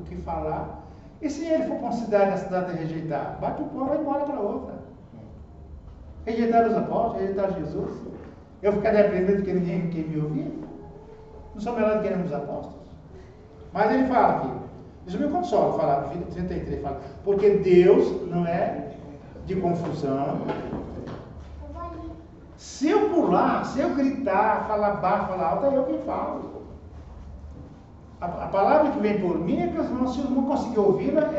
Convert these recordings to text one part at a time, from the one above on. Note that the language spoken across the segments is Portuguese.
que falar. E se ele for considerado na cidade e rejeitar? Bate o pó e vai embora para outra. Rejeitar os apóstolos, rejeitar Jesus. Eu ficar dependendo de que ninguém quer me ouvir? Não sou melhor do que nenhum dos apóstolos. Mas ele fala aqui, isso me consola, fala, 33, fala, porque Deus não é de confusão. Se eu pular, se eu gritar, falar baixo, falar alto, é eu quem falo. A palavra que vem por mim é que os irmãos, se não conseguir ouvi-la,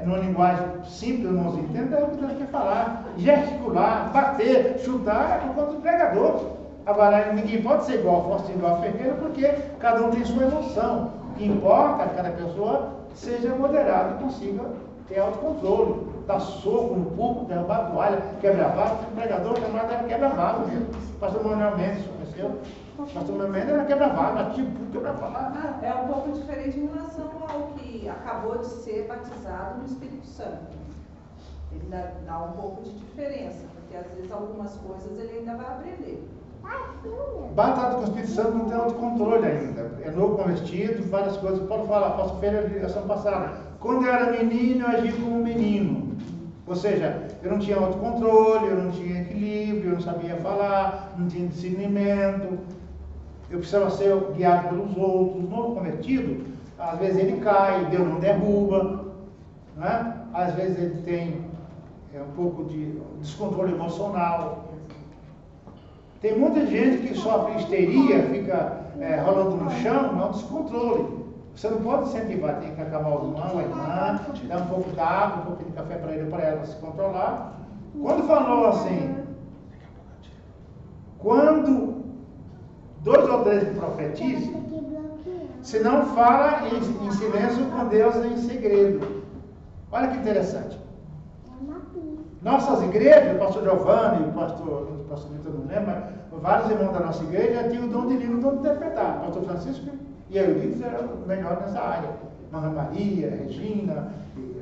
numa linguagem simples, os irmãos entendem, é o que Deus quer falar. Gesticular, bater, chutar, é por conta do pregador. Agora, ninguém pode ser igual ao Faustino, igual ao Ferreira, porque cada um tem sua emoção. O que importa é que cada pessoa seja moderada e consiga ter autocontrole. Dar soco no público, derrubar toalha, quebrar vaso. O pregador chamado quebra vaso mesmo. Pastor Manuel Mendes, conheceu? Pastor Manuel Mendes era quebra vaso, mas tipo, quebra vaso. É um pouco diferente em relação ao que acabou de ser batizado no Espírito Santo. Ele dá um pouco de diferença, porque às vezes algumas coisas ele ainda vai aprender. Batizado com o Espírito Santo não tem autocontrole ainda. É novo convertido, várias coisas. Paulo fala, posso ver a ligação passada. Quando eu era menino, eu agia como um menino. Ou seja, eu não tinha autocontrole, eu não tinha equilíbrio, eu não sabia falar, não tinha discernimento. Eu precisava ser guiado pelos outros. Novo convertido, às vezes ele cai, Deus não derruba. Né? Às vezes ele tem um pouco de descontrole emocional. Tem muita gente que sofre histeria, fica rolando no chão, não descontrole. Você não pode incentivar, tem que acalmar o irmão, a irmã, dar um pouco de água, um pouco de café para ele ou para ela se controlar. Quando falou assim, quando 2 ou 3 profetizem, se não fala em silêncio com Deus em segredo. Olha que interessante. Nossas igrejas, o pastor Giovanni, o pastor Vitor não lembro, mas vários irmãos da nossa igreja tinham o dom de língua, o dom de interpretar. O pastor Francisco e a Euridice eram melhores nessa área. Ana Maria, Regina,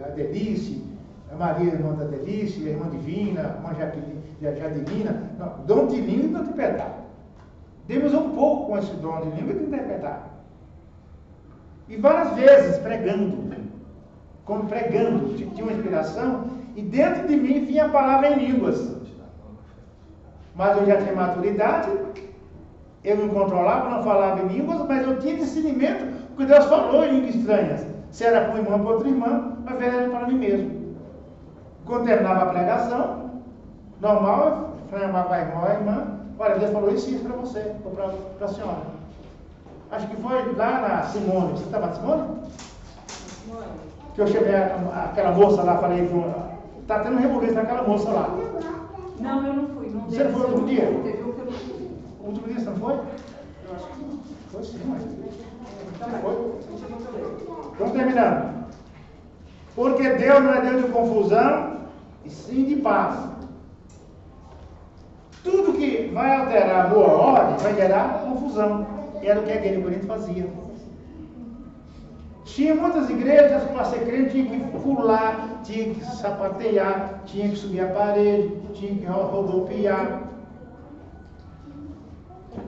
a Delice, a Maria, irmã da Delice, a irmã Divina, a irmã Jadirina. Dom de língua e dom de interpretar. Demos um pouco com esse dom de língua e de interpretar. E várias vezes pregando, tinha uma inspiração. E dentro de mim vinha a palavra em línguas. Mas eu já tinha maturidade, eu me controlava, não falava em línguas, mas eu tinha discernimento, porque Deus falou em línguas estranhas. Se era para um irmão, para outra irmã, mas era para mim mesmo. Quando terminava a pregação, normal, eu chamava a irmã, olha, Deus falou isso para você, ou para a senhora. Acho que foi lá na Simone. Você estava na Simone? Simone. Que eu chamei aquela moça lá, falei, está tendo rebuliço naquela moça lá. Não, eu não fui. Você não foi no outro dia? Teve um que eu não fui. O último dia você não foi? Eu acho que não. Foi sim, mas. Você foi? Vamos terminando. Porque Deus não é Deus de confusão, e sim de paz. Tudo que vai alterar a boa ordem vai gerar confusão. Era o que a igreja de Corinto fazia. Tinha muitas igrejas que para ser crente tinha que pular, tinha que sapatear, tinha que subir a parede, tinha que rodopiar.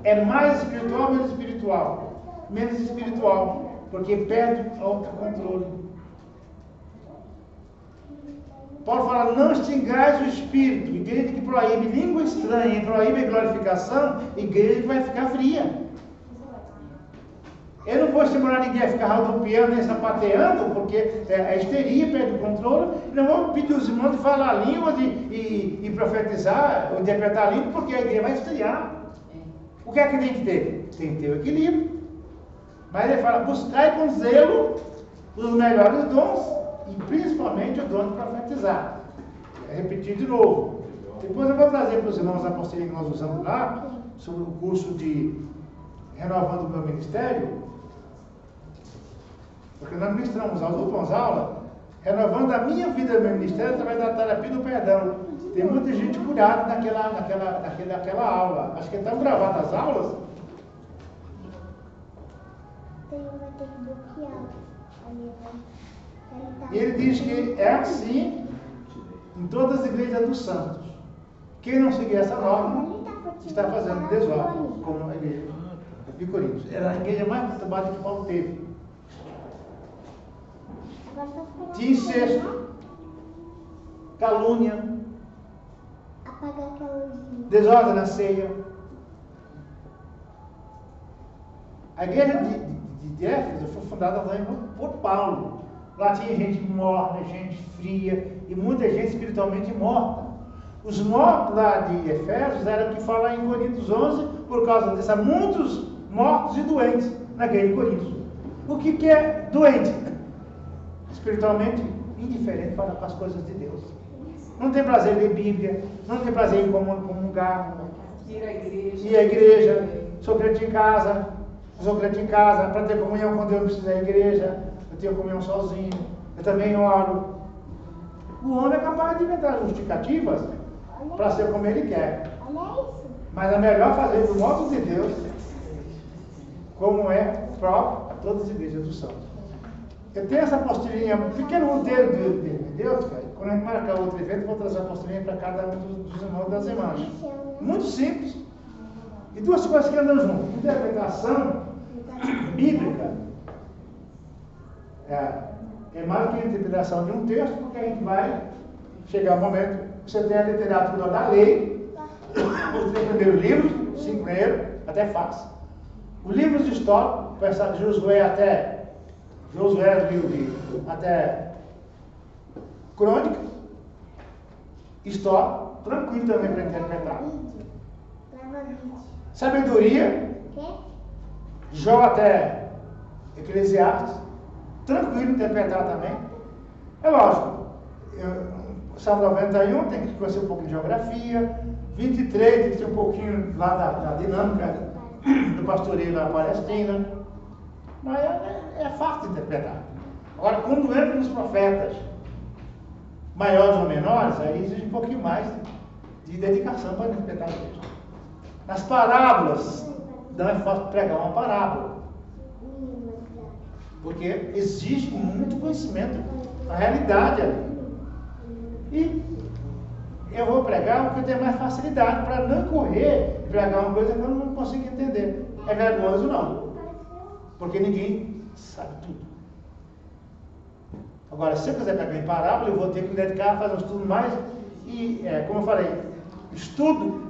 É mais espiritual, menos espiritual. Menos espiritual, porque perde o autocontrole. Paulo fala, não extingais o espírito. Igreja que proíbe língua estranha e proíbe glorificação, igreja que vai ficar fria. Eu não vou estimular ninguém a ficar rodopiando nem sapateando, porque a histeria perde o controle. Não vou pedir os irmãos de falar línguas e profetizar, ou interpretar a língua, porque a igreja vai esfriar. O que é que tem que ter? Tem que ter o equilíbrio. Mas ele fala, buscai com zelo os melhores dons, e principalmente o dom de profetizar. Repetir de novo. Depois eu vou trazer para os irmãos a apostilas que nós usamos lá, sobre o curso de Renovando o Meu Ministério. Porque nós ministramos as últimas aulas, renovando a minha vida no meu ministério através da terapia do perdão. Tem muita gente curada naquela aula. Acho que estão gravadas as aulas. E ele diz que é assim em todas as igrejas dos santos. Quem não seguir essa norma está fazendo desordem, como a igreja de Corinto. Era a igreja mais perturbada que Paulo teve. de incesto, calúnia, desordem na ceia. A igreja de Éfeso foi fundada por Paulo. Lá tinha gente morta, gente fria e muita gente espiritualmente morta. Os mortos lá de Efésios eram o que fala em Coríntios 11, por causa disso, há muitos mortos e doentes na igreja de Coríntios. O que é doente? Espiritualmente indiferente para as coisas de Deus. Não tem prazer em ler Bíblia, não tem prazer em comungar, ir à igreja, sou crente em casa, para ter comunhão com Deus não precisa ir à igreja, eu tenho comunhão sozinho, eu também oro. O homem é capaz de inventar justificativas para ser como ele quer. Mas é melhor fazer do modo de Deus, como é próprio a todas as igrejas do santo. Eu tenho essa apostilinha, um pequeno roteiro de Deus, cara. Quando a gente marcar outro evento, eu vou trazer a apostilinha para cada um dos irmãos e das irmãs. Muito simples. E duas coisas que andam juntas. Interpretação bíblica é mais que a interpretação de um texto, porque a gente vai chegar ao momento que você tem a literatura da lei, os 3 primeiros livros, 5 primeiros, até fácil. Os livros de história, começar de Josué até Crônica, história, tranquilo também para interpretar. Sabedoria, Jó até Eclesiastes, tranquilo interpretar também. É lógico, Salmo 91 tem que conhecer um pouco de geografia, 23 tem que ter um pouquinho lá da dinâmica do pastoreio da Palestina, mas é fácil de interpretar. Agora, quando entra nos profetas, maiores ou menores, aí exige um pouquinho mais de dedicação para interpretar o texto. Nas parábolas, não é fácil pregar uma parábola, porque exige muito conhecimento da realidade ali. E eu vou pregar porque eu tenho mais facilidade para não correr e pregar uma coisa que eu não consigo entender. É vergonhoso não, porque ninguém sabe tudo. Agora, se eu quiser pegar em parábola, eu vou ter que me dedicar a fazer um estudo mais, como eu falei, estudo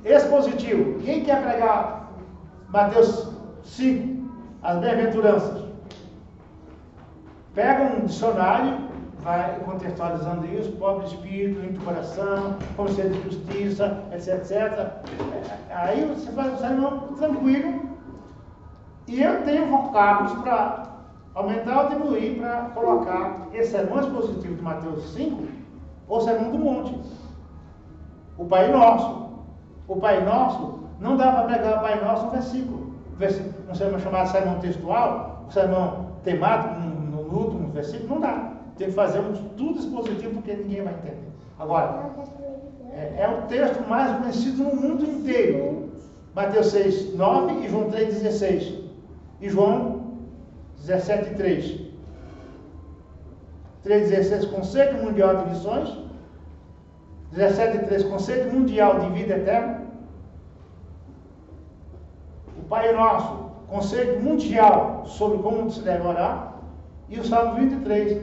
expositivo. Quem quer pregar Mateus 5, as bem-aventuranças? Pega um dicionário, vai contextualizando isso, pobre de espírito, limpo de coração, conselho de justiça, etc. Aí você faz um sermão tranquilo, e eu tenho vocábulos para aumentar ou diminuir para colocar esse sermão expositivo de Mateus 5 ou sermão do monte. O Pai Nosso. O Pai Nosso, não dá para pregar o Pai Nosso no versículo. Um sermão chamado sermão textual, um sermão temático, no último versículo, não dá. Tem que fazer um estudo expositivo porque ninguém vai entender. Agora, é o texto mais conhecido no mundo inteiro. Mateus 6, 9 e João 3, 16. E João 17, 3. 3, 16, Conceito Mundial de Missões. 17, 3, Conceito Mundial de Vida Eterna. O Pai Nosso, Conceito Mundial sobre como se deve orar. E o Salmo 23,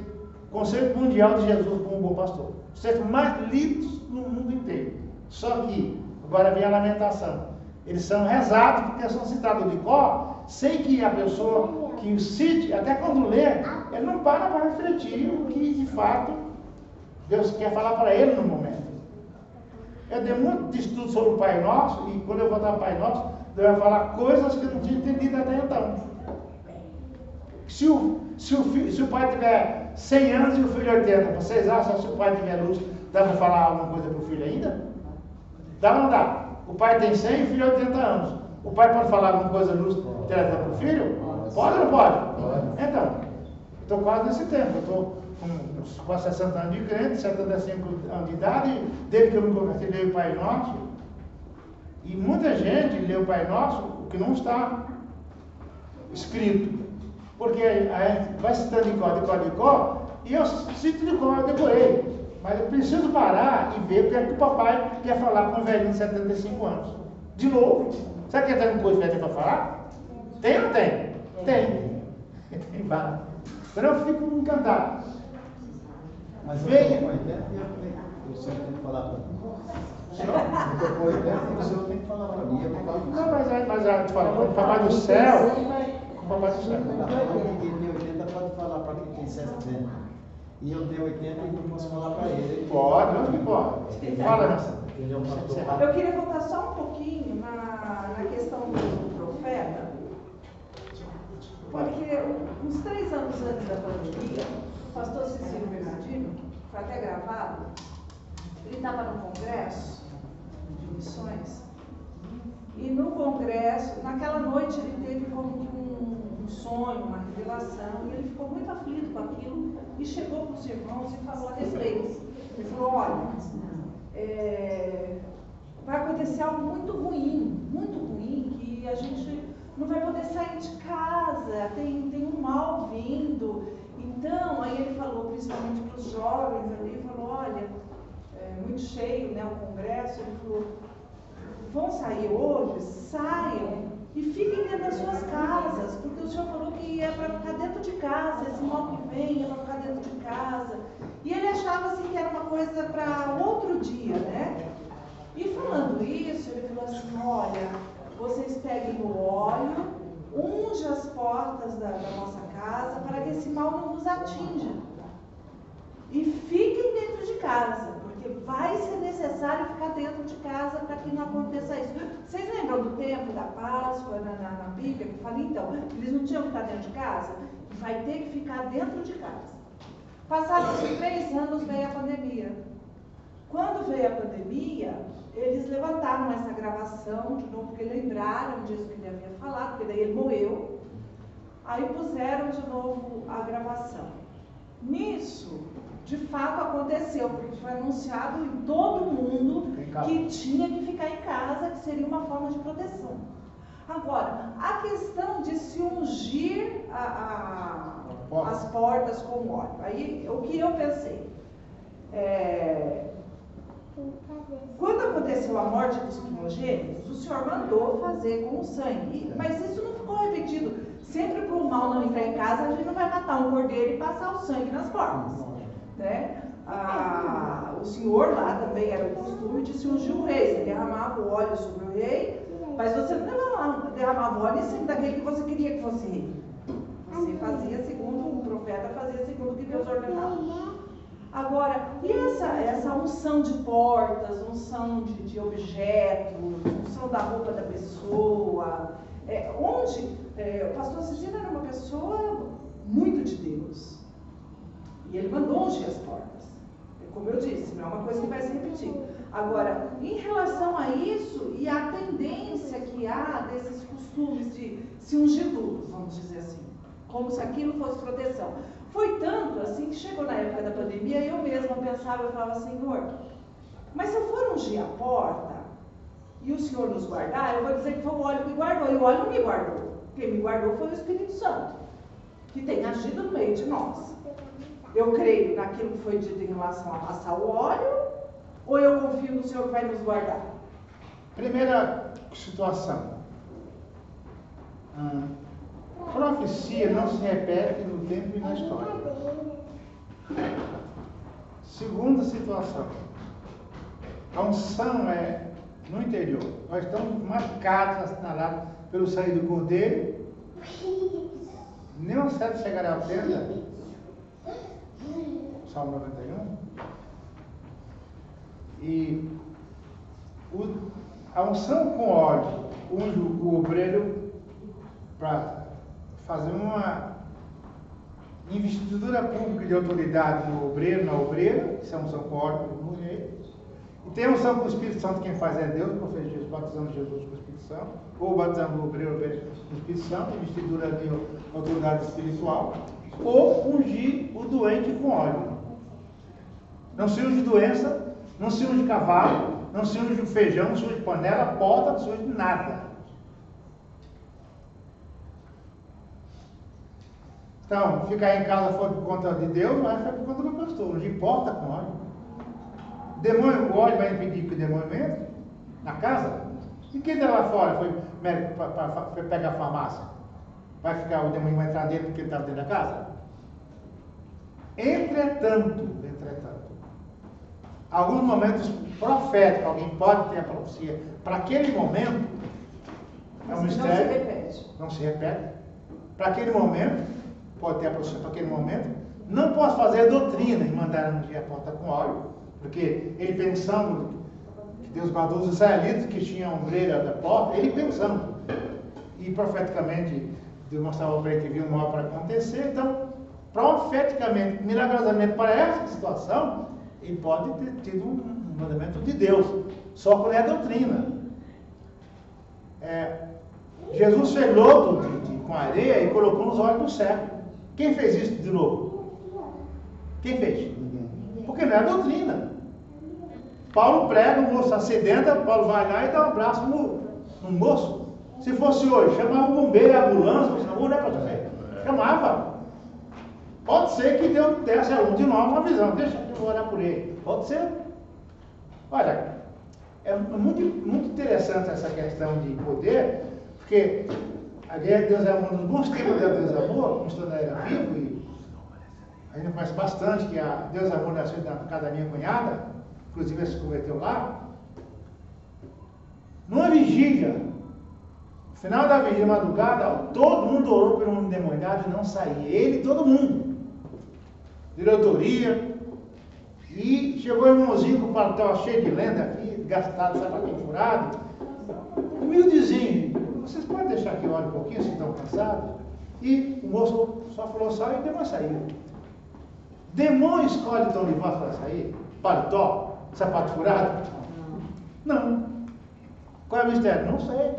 Conceito Mundial de Jesus como bom pastor. Os textos mais lidos no mundo inteiro. Só que, agora vem a lamentação. Eles são rezados porque são citados de cor, sem que a pessoa que o cite, até quando lê, ele não para refletir o que de fato Deus quer falar para ele no momento. Eu dei muito de estudo sobre o Pai Nosso, e quando eu voltar ao Pai Nosso, Deus vai falar coisas que eu não tinha entendido até então. Se o pai tiver 100 anos e o filho 80, vocês acham que se o pai tiver luz, dá para falar alguma coisa para o filho ainda? Dá ou não dá? O pai tem 100 e o filho 80 anos. O pai pode falar alguma coisa luz direta para o filho? Pode ou não pode? Então, estou quase nesse tempo. Eu estou com quase 60 anos de crente, 75 anos de idade, desde que eu me converti, leio o Pai Nosso. E muita gente lê o Pai Nosso, o que não está escrito. Porque a gente vai citando de cor, e eu cito de cor, eu decorei. Mas eu preciso parar e ver o que é que o papai quer falar com um velhinho de 75 anos. De novo. Sabe que tem coisa velha para falar? Tem ou não tem? Tem. Tem várias. Então eu fico encantado. Mas eu venha. estou com 80 e o senhor tem que falar para mim. Eu estou com 80 e o senhor tem que falar para mim. Eu não falo. Não, mas eu te falo, quando o Papai do Céu, o Papai do Céu. Quem tem 80 pode falar para quem tem 60. E eu tenho 80 e não posso falar para ele. Pode, não que pode. Fala, Marcelo. Ele é um pastor. Eu queria voltar só um pouquinho na questão do profeta, porque uns 3 anos antes da pandemia, o pastor Cecílio Bernardino, que foi até gravado, ele estava no congresso de missões, e no congresso, naquela noite ele teve como que um sonho, uma revelação, e ele ficou muito aflito com aquilo, e chegou para os irmãos e falou a respeito. Ele falou, olha, vai acontecer algo muito ruim, que a gente não vai poder sair de casa, tem um mal vindo. Então, aí ele falou principalmente para os jovens ali, falou, olha, muito cheio, né, o congresso, ele falou, vão sair hoje, saiam e fiquem dentro das suas casas, porque o senhor falou que é para ficar dentro de casa, esse mal que vem é para ficar dentro de casa. E ele achava assim que era uma coisa para outro dia, né? E falando isso, ele falou assim, olha, vocês peguem o óleo, unge as portas da nossa casa para que esse mal não nos atinja. E fiquem dentro de casa, porque vai ser necessário ficar dentro de casa para que não aconteça isso. Vocês lembram do tempo da Páscoa na Bíblia, que eu falei, então, eles não tinham que ficar dentro de casa? Vai ter que ficar dentro de casa. Passaram-se 3 anos, veio a pandemia. Quando veio a pandemia, eles levantaram essa gravação de novo, porque lembraram disso que ele havia falado, porque daí ele morreu. Aí puseram de novo a gravação. Nisso, de fato aconteceu, porque foi anunciado em todo mundo que tinha que ficar em casa, que seria uma forma de proteção. Agora, a questão de se ungir as portas com óleo. Aí, o que eu pensei? Quando aconteceu a morte dos primogênitos, o Senhor mandou fazer com o sangue, mas isso não ficou repetido. Sempre para o mal não entrar em casa, a gente não vai matar um cordeiro e passar o sangue nas portas, né? O Senhor lá também era o costume de se ungir o rei, você derramava o óleo sobre o rei, mas você não derramava o óleo em cima daquele que você queria que fosse rei. Você fazia segundo, o profeta fazia segundo o que Deus ordenava. Agora, e essa unção de portas, unção de objetos, unção da roupa da pessoa, o pastor Cecílio era uma pessoa muito de Deus. E ele mandou ungir as portas. Como eu disse, não é uma coisa que vai se repetir. Agora, em relação a isso e a tendência que há desses costumes de se ungir tudo, vamos dizer assim, como se aquilo fosse proteção. Foi tanto assim que chegou na época da pandemia, eu mesma pensava, eu falava, Senhor, mas se eu for ungir a porta e o Senhor nos guardar, eu vou dizer que foi o óleo que guardou, e o óleo não me guardou. Quem me guardou foi o Espírito Santo, que tem agido no meio de nós. Eu creio naquilo que foi dito em relação a passar o óleo, ou eu confio no Senhor que vai nos guardar? Primeira situação. Profecia não se repete no tempo e na história. Segunda situação. A unção é no interior. Nós estamos marcados, assinalados pelo sangue do Cordeiro. Nenhum certo chegará à tenda. Salmo 91. E a unção com óleo unge o obreiro para fazer uma investidura pública de autoridade no obreiro, na obreira, que é a unção com óleo no rei. E tem a unção com o Espírito Santo, quem faz é Deus, o profeta Jesus, batizando Jesus com o Espírito Santo, ou batizando o obreiro com o Espírito Santo, investidura de autoridade espiritual, ou ungir o doente com óleo. Não se unge doença, não se unge cavalo, não se unge feijão, não se unge panela, porta, não se unge nada. Então, ficar em casa foi por conta de Deus, mas foi por conta do pastor. Não importa com óleo. Demônio, o óleo vai impedir que o demônio entre na casa? E quem está lá fora foi pegar a farmácia? Vai ficar, o demônio vai entrar dentro porque ele estava dentro da casa? Entretanto, alguns momentos proféticos, alguém pode ter a profecia para aquele momento, é um mistério. Não se repete. Não se repete. Para aquele momento, pode ter a profecia para aquele momento. Não posso fazer doutrina e mandar ungir a porta com óleo, porque ele pensando que Deus mandou os israelitas que tinham a ombreira da porta, ele pensando. E profeticamente, Deus mostrava para ele que viu um mal para acontecer. Então, profeticamente, milagrosamente, para essa situação, ele pode ter tido um mandamento de Deus, só quando é doutrina. Jesus fez lodo com areia e colocou nos olhos do cego. Quem fez isso de novo? Quem fez? Porque não é doutrina. Paulo prega, o moço acidenta, Paulo vai lá e dá um abraço no moço. Se fosse hoje, chamava o bombeiro, a ambulância, não é para dizer. Chamava. Pode ser que Deus desse a um de nós uma visão. Deixa eu orar por ele. Pode ser. Olha, é muito, muito interessante essa questão de poder, porque a guerra de Deus é amor, nos bons tempos de Deus é amor, como quando era vivo, e a gente conhece bastante que a Deus é amor nasceu na casa da minha cunhada, inclusive ele se converteu lá. Numa vigília, no final da vigília, madrugada, todo mundo orou por um endemoniado e não saía. Ele e todo mundo. Diretoria. E chegou o irmãozinho com o paletó cheio de lenda aqui, gastado, sapatinho furado. Humildezinho. Vocês podem deixar que eu olhe um pouquinho, se estão cansados? E o moço só falou só e o demônio saiu. Demônio escolhe tão de voz para sair? Paletó? Sapato furado? Não. Qual é o mistério? Não sei.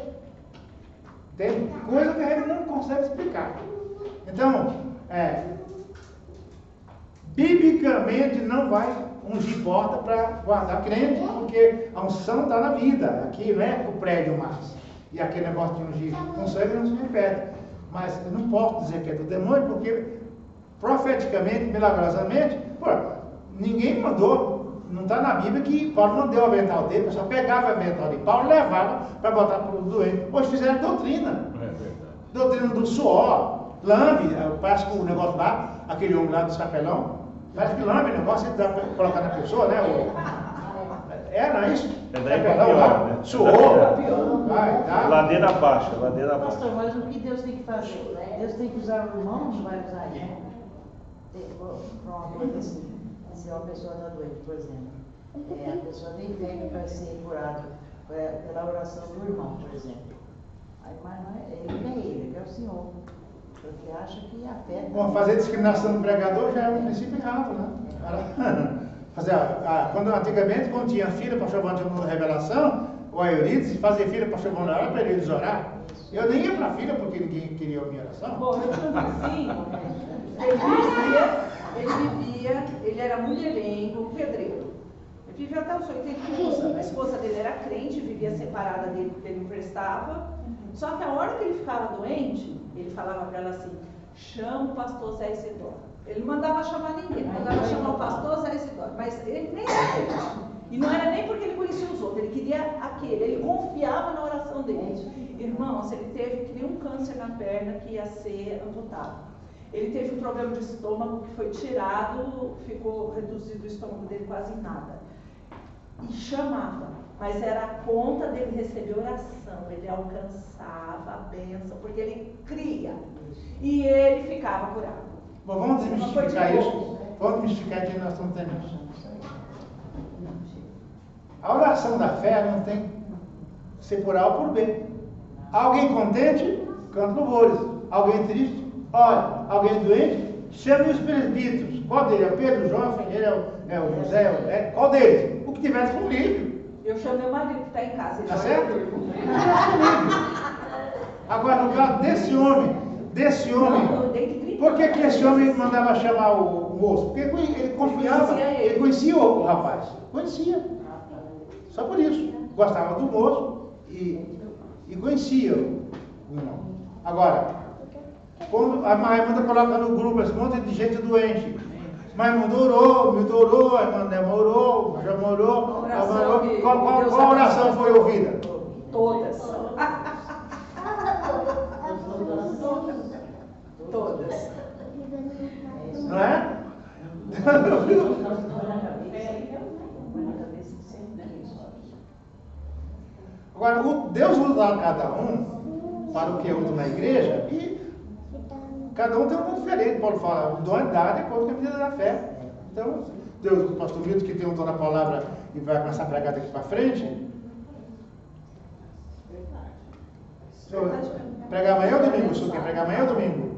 Tem coisa que a gente não consegue explicar. Então, biblicamente não vai ungir porta para guardar crente, porque a unção está na vida. Aqui não é o prédio mais. E aquele negócio de ungir com sangue não se repete. Mas eu não posso dizer que é do demônio, porque profeticamente, milagrosamente, ninguém mandou, não está na Bíblia que Paulo não deu o avental dele, só pegava o avental de Paulo e levava para botar para o doente. Hoje fizeram doutrina. Doutrina do suor, lambe, parece que o negócio lá, aquele homem lá do chapelão, parece que lambe o negócio e dá para colocar na pessoa, né? Não é isso? É daí para pior, né? Suor, tá? Ladeira abaixo, ladeira abaixo. Pastor, mas o que Deus tem que fazer? Deus tem que usar o irmão, não vai usar ele? Para uma coisa assim, se uma pessoa está doente, por exemplo, a pessoa tem fé que vai ser curada pela oração do irmão, por exemplo. Aí, mas não é ele, que é o Senhor. Porque acha que a fé... Bom, fazer discriminação do pregador já é um princípio errado, né? Quando antigamente, quando tinha filha para chamar de uma revelação, ou a Euridice, fazer filha para chamar na hora para eles orar. Eu nem ia para a filha porque ninguém queria a minha oração. Bom, eu tinha um vizinho, ele era mulherengo, pedreiro. Ele vivia até os 81 anos. A esposa dele era crente, vivia separada dele porque ele emprestava. Só que a hora que ele ficava doente, ele falava para ela assim: chama o pastor Zé Isidoro. Ele não mandava chamar ninguém, mandava chamar o pastor Zé Isidoro, mas ele nem sabia. E não era nem porque ele conhecia os outros, ele queria aquele, ele confiava na oração dele. Irmãos, ele teve um câncer na perna que ia ser amputado. Ele teve um problema de estômago que foi tirado, ficou reduzido o estômago dele quase em nada. E chamava, mas era a conta dele receber oração, ele alcançava a bênção, porque ele cria. E ele ficava curado. Bom, vamos desmistificar isso. Vamos desmistificar que nós estamos terminando. A oração da fé não tem que ser por A ou por B. Alguém contente, canta louvores. Alguém triste, ora. Alguém doente, chame os presbíteros. Qual deles? É o Pedro, o João, é o José, qual deles? O que tiver disponível. Eu chamei o marido que está em casa. Tá certo? Agora, no caso desse homem, por que esse homem mandava chamar o moço? Porque ele confiava, ele conhecia o rapaz. Conhecia. Só por isso. Gostava do moço e conhecia o irmão. Agora, quando a Maimunda coloca no grupo esse monte de gente doente, Maimunda orou, Milton orou, a irmã Nema orou, o Jama orou, qual oração foi ouvida? Todas. Todas. Não é? Agora, Deus usa cada um para o que usa na igreja e cada um tem um dom diferente. Paulo fala, o dom é dado de acordo com a medida da fé. Então, Deus, o pastor Vitor, que tem um dom na palavra e vai começar a pregar daqui para frente. Pregar amanhã ou domingo? O senhor quer pregar amanhã ou domingo?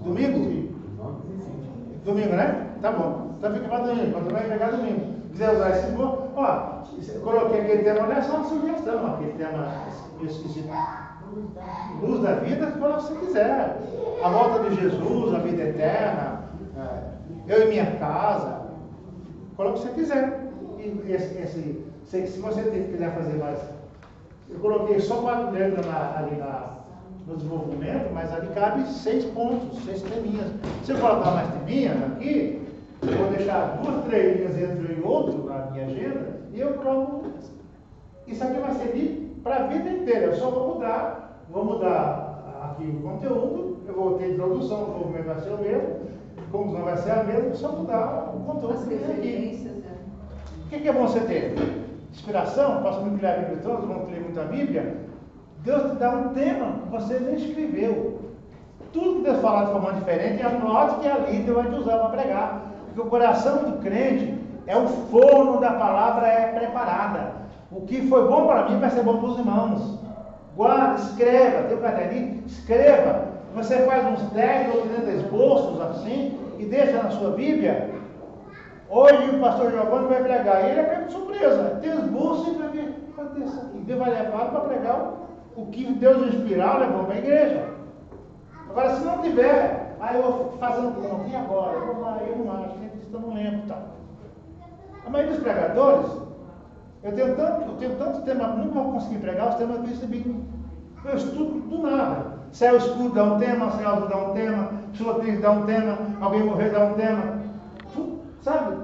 Domingo? Domingo, né? Tá bom. Então fica para domingo. Quando vai pregar domingo. Quiser usar esse bom. Ó, eu coloquei aquele tema, olha só uma sugestão. Aquele tema, luz da vida, coloca o que você quiser. A volta de Jesus, a vida eterna, eu e minha casa. Coloca o que você quiser. E se você quiser fazer mais. Eu coloquei só 4 letras no desenvolvimento, mas ali cabe 6 pontos, 6 teminhas. Se eu colocar mais teminhas aqui, eu vou deixar 2, 3 linhas entre um e outro na minha agenda, e eu coloco. Isso aqui vai servir para a vida inteira. Eu só vou mudar aqui o conteúdo, eu vou ter introdução, o desenvolvimento vai ser o mesmo, como não vai ser a mesma, só mudar o conteúdo. As referências, O que é bom você ter? Inspiração, posso muito ler a Bíblia todos, vamos ler muito a Bíblia. Deus te dá um tema que você nem escreveu. Tudo que Deus falar de forma diferente, anote que ali Deus vai te usar para pregar. Porque o coração do crente é o forno da palavra preparada. O que foi bom para mim vai ser bom para os irmãos. Guarda, escreva, tem um caderninho, escreva. Você faz uns 10 ou 30 esboços assim e deixa na sua Bíblia. Hoje o pastor Giovanni vai pregar, e ele é pego de surpresa. Tem os bolsos e vai ver, e Deus vai levar para pregar o que Deus inspirar, levou para a igreja. Agora, se não tiver, aí eu vou fazendo conta, e agora? Eu vou lá, eu não acho, eu não lembro, tá? A maioria dos pregadores, eu tenho tantos temas, nunca vou conseguir pregar os temas que eu recebi. Eu estudo do nada. Céu escuro dá um tema, céu azul dá um tema, chuva triste dá um tema, alguém morrer dá um tema. Sabe,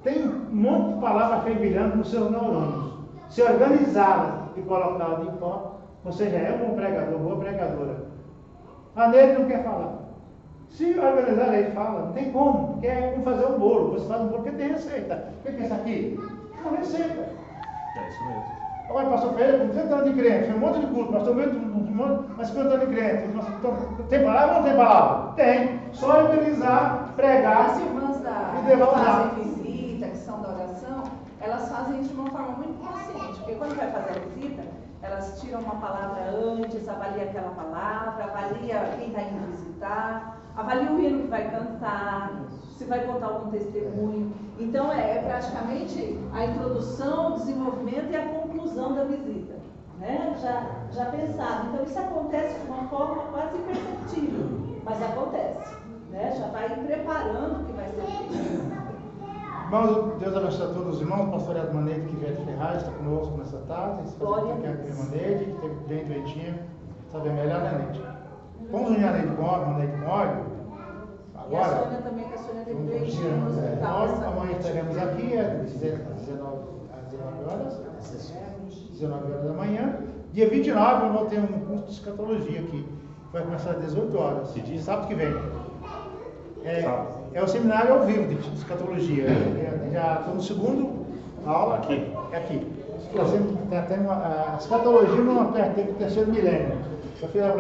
tem um monte de palavras fervilhando nos seus neurônios. Se organizá-las e colocá-las em pó, você já é um bom pregador, boa pregadora. A Neide não quer falar. Se organizar, a Neide fala, não tem como. Quer fazer um bolo, você faz um bolo porque tem receita. O que é isso aqui? É uma receita. É isso mesmo. Agora, pastor Ferreira, com 30 anos de crente, tem um monte de culto, pastor Ferreira, mas 50 anos de crente. Tem palavra ou não tem palavra? Tem. Só organizar, pregar. As irmãs que fazem visita, que são da oração, elas fazem isso de uma forma muito consciente, porque quando vai fazer a visita, elas tiram uma palavra antes, avalia aquela palavra, avalia quem está indo visitar, avalia o hino que vai cantar, se vai contar algum testemunho. Então é praticamente a introdução, o desenvolvimento e a conclusão da visita, né? Já pensado. Então isso acontece de uma forma quase imperceptível, mas acontece. Né? Já vai preparando o que vai ser feito. Irmãos, Deus abençoe a todos os irmãos. O pastor Edmo Neide, que veio de Ferraz, está conosco nessa tarde. Esse pastor que é a prima Neide, que teve bem doentinha, sabe melhor, né, Neide? Vamos unir a Neide com óleo. Agora. E a Sônia também, que a Sônia teve doentinha no hospital. Amanhã estaremos aqui às 19 horas da manhã. Dia 29 eu vou ter um curso de escatologia aqui. Vai começar às 18 horas. Que dia? Sábado que vem. É o seminário ao vivo de escatologia. Já estou no segundo aula. Aqui? É aqui. A escatologia não apertei para o terceiro milênio. Eu fiz a